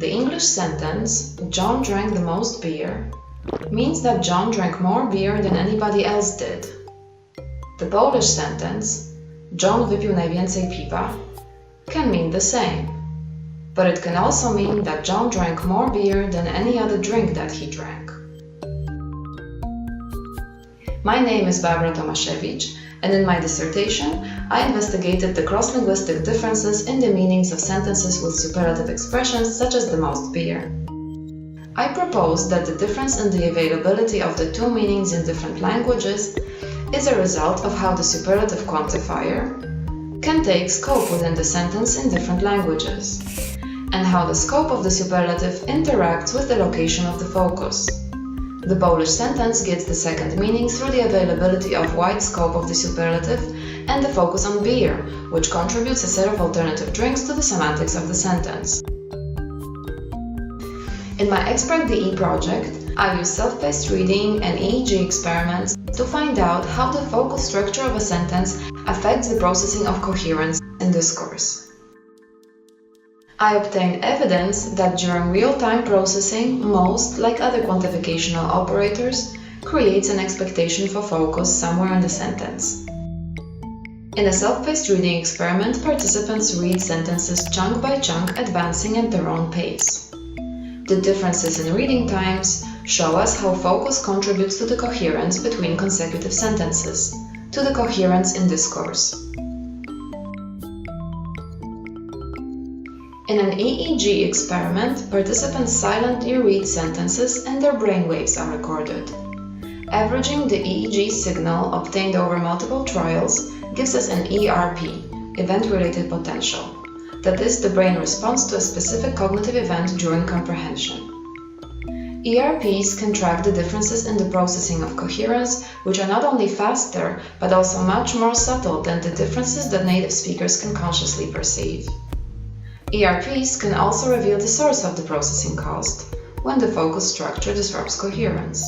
The English sentence, "John drank the most beer," means that John drank more beer than anybody else did. The Polish sentence, "John wypił najwięcej piwa," can mean the same, but it can also mean that John drank more beer than any other drink that he drank. My name is Barbara Tomaszewicz, and in my dissertation, I investigated the cross-linguistic differences in the meanings of sentences with superlative expressions such as "the most beer." I proposed that the difference in the availability of the two meanings in different languages is a result of how the superlative quantifier can take scope within the sentence in different languages, and how the scope of the superlative interacts with the location of the focus. The Polish sentence gets the second meaning through the availability of wide scope of the superlative and the focus on beer, which contributes a set of alternative drinks to the semantics of the sentence. In my XPrag.de project, I use self-paced reading and EEG experiments to find out how the focal structure of a sentence affects the processing of coherence in discourse. I obtained evidence that during real-time processing, most, like other quantificational operators, creates an expectation for focus somewhere in the sentence. In a self-paced reading experiment, participants read sentences chunk by chunk, advancing at their own pace. The differences in reading times show us how focus contributes to the coherence between consecutive sentences, to the coherence in discourse. In an EEG experiment, participants silently read sentences and their brainwaves are recorded. Averaging the EEG signal obtained over multiple trials gives us an ERP, event-related potential. That is, the brain responds to a specific cognitive event during comprehension. ERPs can track the differences in the processing of coherence, which are not only faster, but also much more subtle than the differences that native speakers can consciously perceive. ERPs can also reveal the source of the processing cost, when the focus structure disrupts coherence.